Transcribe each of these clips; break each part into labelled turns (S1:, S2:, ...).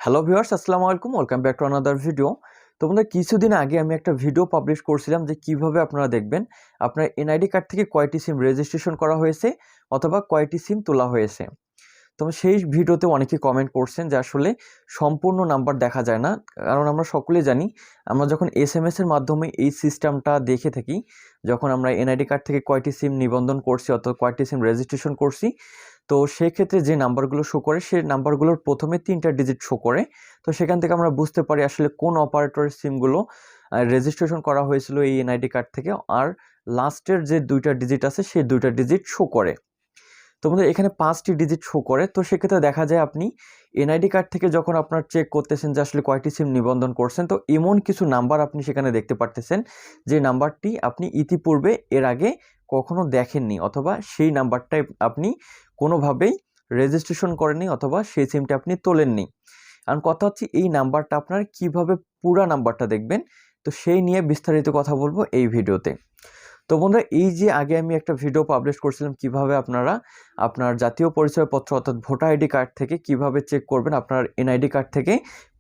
S1: Hello viewers, আসসালামু আলাইকুম। Welcome back to another video. তো বন্ধুরা, কিছুদিন আগে আমি একটা ভিডিও পাবলিশ করছিলাম যে কিভাবে আপনারা দেখবেন আপনার এনআইডি কার্ড থেকে কয়টি সিম রেজিস্ট্রেশন করা হয়েছে অথবা কয়টি সিম তোলা হয়েছে। তো সেই ভিডিওতে অনেকেই কমেন্ট করছেন যে আসলে সম্পূর্ণ নাম্বার দেখা যায় না, কারণ আমরা সকলেই জানি আমরা যখন এসএমএস এর মাধ্যমে এই সিস্টেমটা দেখে থাকি, যখন আমরা এনআইডি কার্ড থেকে কয়টি সিম নিবন্ধন করছি অথবা কয়টি সিম রেজিস্ট্রেশন করছি, তো সেক্ষেত্রে যে নাম্বারগুলো শো করে সেই নাম্বারগুলোর প্রথমে 3টা ডিজিট শো করে। তো সেখান থেকে আমরা বুঝতে পারি আসলে কোন অপারেটরের সিমগুলো রেজিস্ট্রেশন করা হয়েছিল এই এনআইডি কার্ড থেকে, আর লাস্টের যে 2টা ডিজিট আছে সেই 2টা ডিজিট শো করে। তো বন্ধুরা, এখানে 5টি ডিজিট শো করে। তো সেক্ষেত্রে দেখা যায় আপনি এনআইডি কার্ড থেকে যখন আপনার চেক করতেছেন যে আসলে কয়টি সিম নিবন্ধন করছেন, তো এমন কিছু নাম্বার আপনি সেখানে দেখতে পারতেছেন যে নাম্বারটি আপনি ইতিপূর্বে এর আগে কখনো দেখেননি, অথবা সেই নাম্বারটাই আপনি কোনোভাবেই রেজিস্ট্রেশন করেননি অথবা সেই সিমটা আপনি তোলেননি। কারণ কথা হচ্ছে এই নাম্বারটা আপনার কিভাবে পুরা নাম্বারটা দেখবেন, তো সেই নিয়ে বিস্তারিত কথা বলবো এই ভিডিওতে। তো বন্ধুরা, এই যে আগে আমি একটা ভিডিও পাবলিশ করছিলাম কিভাবে আপনারা আপনার জাতীয় পরিচয়পত্র অর্থাৎ ভোটার আইডি কার্ড থেকে কিভাবে চেক করবেন আপনার এনআইডি কার্ড থেকে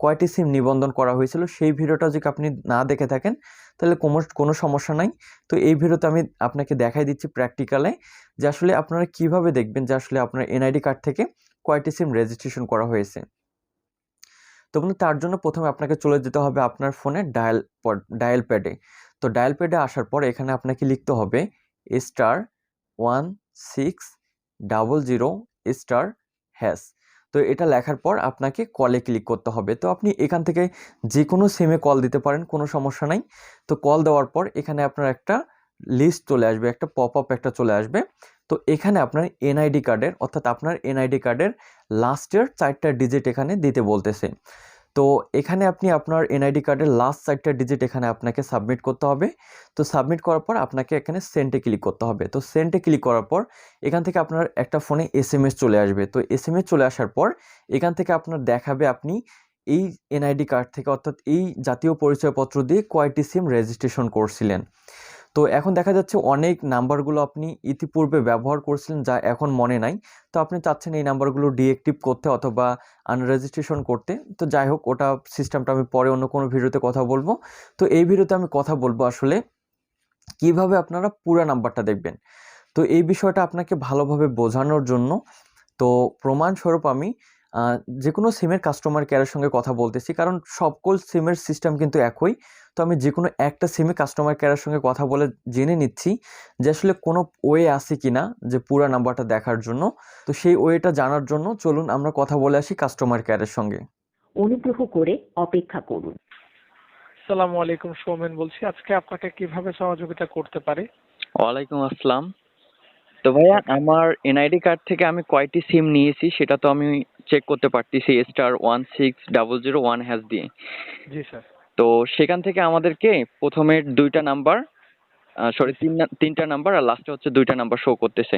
S1: কয়টি সিম নিবন্ধন করা হয়েছিল, সেই ভিডিওটা যদি আপনি না দেখে থাকেন তাহলে কোনো সমস্যা নাই। তো এই ভিডিওতে আমি আপনাকে দেখাই দিচ্ছি প্র্যাকটিক্যালে যে আসলে আপনারা কিভাবে দেখবেন যে আসলে আপনার এনআইডি কার্ড থেকে কয়টি সিম রেজিস্ট্রেশন করা হয়েছে। তো বন্ধু, তার জন্য প্রথমে আপনাকে চলে যেতে হবে আপনার ফোনে ডায়াল প্যাডে। তো ডায়াল প্যাডে আসার পর এখানে আপনাকে লিখতে হবে *1600*। তো এটা লেখার পর আপনাকে কলে ক্লিক করতে হবে। তো আপনি এখান থেকে যে কোনো সিমে কল দিতে পারেন, কোনো সমস্যা নাই। তো কল দেওয়ার পর এখানে আপনার একটা লিস্ট চলে আসবে, একটা পপ আপ একটা চলে আসবে। তো এখানে আপনার এনআইডি কার্ডের অর্থাৎ আপনার এনআইডি কার্ডের লাস্টের 4টা ডিজিট এখানে দিতে বলতেছে। তো এখানে আপনি আপনার এনআইডি কার্ডের লাস্ট 4টা ডিজিট এখানে আপনাকে সাবমিট করতে হবে। তো সাবমিট করার পর আপনাকে এখানে সেন্ডে ক্লিক করতে হবে। তো সেন্ডে ক্লিক করার পর এখান থেকে আপনার একটা ফোনে এসএমএস চলে আসবে। তো এসএমএস চলে আসার পর এখান থেকে আপনার দেখাবে আপনি এই এনআইডি কার্ড থেকে অর্থাৎ এই জাতীয় পরিচয়পত্র দিয়ে কয়টি সিম রেজিস্ট্রেশন করছিলেন। তো এখন দেখা যাচ্ছে অনেক নাম্বারগুলো আপনি ইতিপূর্বে ব্যবহার করছিলেন যা এখন মনে নাই। তো আপনি চাচ্ছেন এই নাম্বারগুলো ডিঅ্যাক্টিভ করতে অথবা আনরেজিস্ট্রেশন করতে। তো যাই হোক, ওটা সিস্টেমটা আমি পরে অন্য কোনো ভিডিওতে কথা বলবো। তো এই ভিডিওতে আমি কথা বলবো আসলে কিভাবে আপনারা পুরা নাম্বারটা দেখবেন। তো এই বিষয়টা আপনাকে ভালোভাবে বোঝানোর জন্য তো প্রমাণস্বরূপ আমি যে কোনো সিমের কাস্টমার কেয়ারের সঙ্গে কথা বলতেছি, কারণ সকল সিমের সিস্টেম কিন্তু একই। তো আমি যে কোনো একটা সিমে কাস্টমার কেয়ারের সঙ্গে কথা বলে জেনে নিচ্ছি যে আসলে কোনো ওয়ে আছে কি না যে পুরো নাম্বারটা দেখার জন্য। তো সেই ওয়েটা জানার জন্য চলুন আমরা কথা বলে আসি কাস্টমার কেয়ারের সঙ্গে।
S2: অনুগ্রহ করে অপেক্ষা করুন।
S3: আসসালামু আলাইকুম, সৌমেন বলছি। আজকে আপনাকে কিভাবে সহযোগিতা করতে পারি?
S4: ওয়ালাইকুম আসসালাম। তো ভাইয়া, আমার এনআইডি কার্ড থেকে আমি কয়টি সিম নিয়েছি সেটা তো আমি চেক করতে পারতেছি *16001# দিয়ে।
S3: জি স্যার।
S4: তো সেখান থেকে আমাদেরকে প্রথমে 2টা নাম্বার তিনটা নাম্বার আর লাস্টে হচ্ছে 2টা নাম্বার শো করতেছে।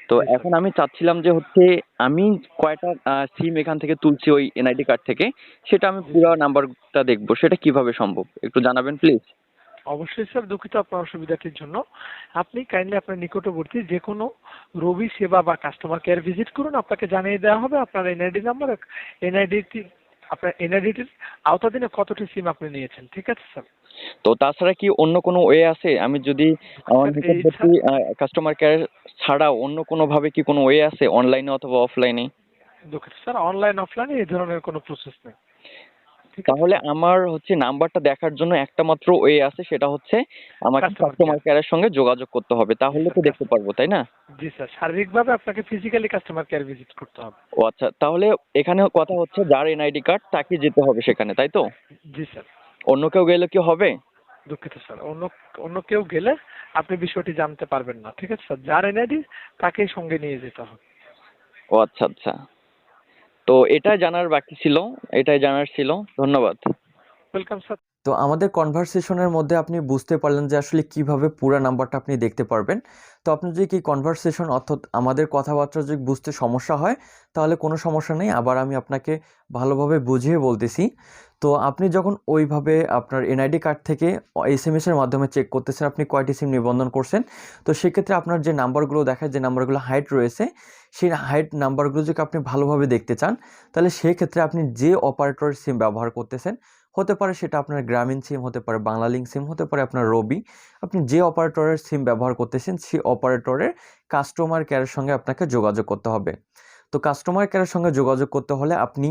S4: তো
S3: জি স্যার।
S4: এখন আমি চাচ্ছিলাম যে আমি কয়টা সিম এখান থেকে তুলছি ওই এনআইডি কার্ড থেকে, সেটা আমি পুরো নাম্বারটা দেখবো। সেটা কিভাবে সম্ভব একটু জানাবেন প্লিজ।
S3: অবশ্যই স্যার, দুঃখিত আপনার অসুবিধাটির জন্য। আপনি কাইন্ডলি আপনার নিকটবর্তী যে কোনো রবি সেবা বা কাস্টমার কেয়ার ভিজিট করুন। আপনাকে জানিয়ে দেওয়া হবে আপনার এনআইডি নাম্বার, আপনার এনআইডিটির আওতাধীনে কতটি সিম আপনি নিয়েছেন। ঠিক আছে স্যার?
S4: তো তাছাড়া কি অন্য কোনো ওয়ে আছে? আমি যদি আমার নিকটবর্তী কাস্টমার কেয়ার ছাড়া অন্য কোনো ভাবে কি কোনো ওয়ে আছে, অনলাইনে অথবা অফলাইনে?
S3: দুঃখিত স্যার, অনলাইন অফলাইনে এই ধরনের কোনো প্রসেস নেই।
S4: তাহলে আমার নাম্বারটা দেখার জন্য একটা মাত্র ওয়ে আছে, সেটা হচ্ছে আমাকে কাস্টমার কেয়ারের সঙ্গে যোগাযোগ করতে হবে, তাহলে তো দেখতে পারবো, তাই না?
S3: জি স্যার, শারীরিকভাবে আপনাকে ফিজিক্যালি কাস্টমার কেয়ার ভিজিট করতে হবে।
S4: ও আচ্ছা, তাহলে এখানে কথা হচ্ছে যার এনআইডি কার্ড তাকে যেতে হবে সেখানে, তাই তো?
S3: জি স্যার।
S4: অন্য কেউ গেলে কি হবে?
S3: দুঃখিত স্যার, অন্য কেউ গেলে আপনি বিষয়টি জানতে পারবেন না। ঠিক আছে স্যার, যার এনআইডি তাকেই সঙ্গে নিয়ে যেতে হবে।
S4: ও আচ্ছা আচ্ছা, তো এটাই জানার বাকি ছিল, এটাই জানার ছিল। ধন্যবাদ।
S3: Welcome sir.
S1: তো আমাদের কনভারসেশনের মধ্যে আপনি বুঝতে পারলেন যে আসলে কিভাবে পুরো নাম্বারটা আপনি দেখতে পারবেন। তো আপনি যদি কি কনভারসেশন অর্থাৎ আমাদের কথাবার্তা যদি বুঝতে সমস্যা হয় তাহলে কোনো সমস্যা নেই, আবার আমি আপনাকে ভালোভাবে বুঝিয়ে বলতেছি। তো আপনি যখন ওইভাবে আপনার এনআইডি কার্ড থেকে এসএমএসের মাধ্যমে চেক করতেছেন আপনি কয়টি সিম নিবন্ধন করছেন, তো সেক্ষেত্রে আপনার যে নাম্বারগুলো দেখায়, যে নাম্বারগুলো হাইড রয়েছে, সেই হাইড নাম্বারগুলো যদি আপনি ভালোভাবে দেখতে চান, তাহলে সেক্ষেত্রে আপনি যে অপারেটরের সিম ব্যবহার করতেছেন, হতে পারে সেটা আপনার গ্রামীণ সিম, হতে পারে বাংলালিংক সিম, হতে পারে আপনার রবি, আপনি যে অপারেটরের সিম ব্যবহার করতেছেন সেই অপারেটরের কাস্টমার কেয়ারের সঙ্গে আপনাকে যোগাযোগ করতে হবে। তো কাস্টমার কেয়ারের সঙ্গে যোগাযোগ করতে হলে আপনি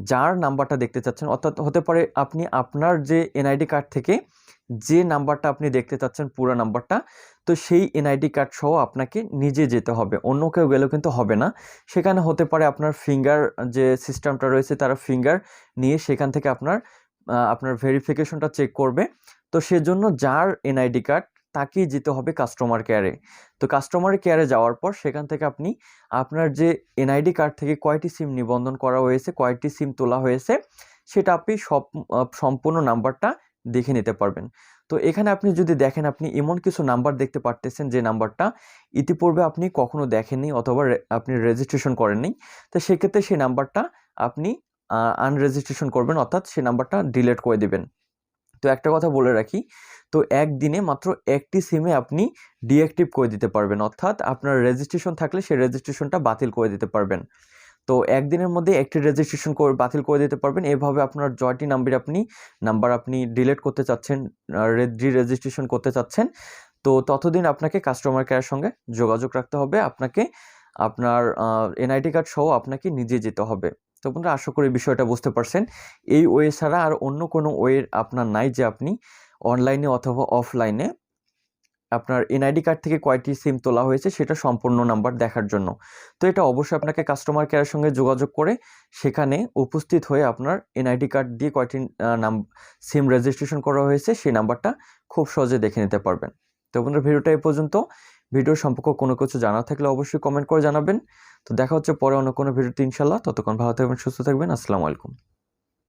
S1: যার নাম্বারটা দেখতে চাচ্ছেন, অর্থাৎ হতে পারে আপনি আপনার যে এনআইডি কার্ড থেকে যে নাম্বারটা আপনি দেখতে চাচ্ছেন পুরো নাম্বারটা, তো সেই এনআইডি কার্ড সহ আপনাকে নিজে যেতে হবে, অন্য কেউ গেলেও কিন্তু হবে না। সেখানে হতে পারে আপনার ফিঙ্গার যে সিস্টেমটা রয়েছে, তারা ফিঙ্গার নিয়ে সেখান থেকে আপনার ভেরিফিকেশনটা চেক করবে। তো সেজন্য যার এনআইডি কার্ড তাকেই যেতে হবে কাস্টমার কেয়ারে। তো কাস্টমার কেয়ারে যাওয়ার পর সেখান থেকে আপনি আপনার যে এনআইডি কার্ড থেকে কয়টি সিম নিবন্ধন করা হয়েছে, কয়টি সিম তোলা হয়েছে, সেটা আপনি সম্পূর্ণ নাম্বারটা দেখে নিতে পারবেন। তো এখানে আপনি যদি দেখেন, আপনি এমন কিছু নাম্বার দেখতে পারতেছেন যে নাম্বারটা ইতিপূর্বে আপনি কখনো দেখেননি অথবা আপনি রেজিস্ট্রেশন করেননি। তো সেক্ষেত্রে সেই নাম্বারটা আপনি আনরেজিস্ট্রেশন করবেন, অর্থাৎ সেই নাম্বারটা ডিলিট করে দিবেন। তো একটা কথা বলে রাখি, তো একদিনে মাত্র একটি সিমে আপনি ডিঅ্যাক্টিভ করে দিতে পারবেন, অর্থাৎ আপনার রেজিস্ট্রেশন থাকলে সেই রেজিস্ট্রেশনটা বাতিল করে দিতে পারবেন। তো একদিনের মধ্যে একটি রেজিস্ট্রেশন করে বাতিল করে দিতে পারবেন। এভাবে আপনার জয়টি নাম্বার আপনি ডিলিট করতে চাচ্ছেন, রেজিস্ট্রেশন করতে চাচ্ছেন, তো ততদিন আপনাকে কাস্টমার কেয়ারের সঙ্গে যোগাযোগ রাখতে হবে, আপনাকে আপনার এনআইডি কার্ড সহ আপনাকে নিজে যেতে হবে। তো বন্ধুরা, আশা করি বিষয়টা বুঝতে পারছেন। এই ওয়ে ছাড়া আর অন্য কোনো ওয়ে আপনার নাই যে আপনি অনলাইনে অথবা অফলাইনে আপনার এনআইডি কার্ড থেকে কয়টি সিম তোলা হয়েছে সেটা সম্পূর্ণ নাম্বার দেখার জন্য। তো এটা অবশ্যই আপনাকে কাস্টমার কেয়ারের সঙ্গে যোগাযোগ করে সেখানে উপস্থিত হয়ে আপনার এনআইডি কার্ড দিয়ে কয়টি সিম রেজিস্ট্রেশন করা হয়েছে সেই নাম্বারটা খুব সহজে দেখে নিতে পারবেন। তো বন্ধুরা, ভিডিওটা এই পর্যন্ত। ভিডিও সম্পর্কে কোনো কিছু জানার থাকলে অবশ্যই কমেন্ট করে জানাবেন। তো দেখা হচ্ছে পরে অন্য কোনো ভিডিওতে ইনশাল্লাহ। ততক্ষণ ভালো থাকবেন, সুস্থ থাকবেন। আসসালামু আলাইকুম।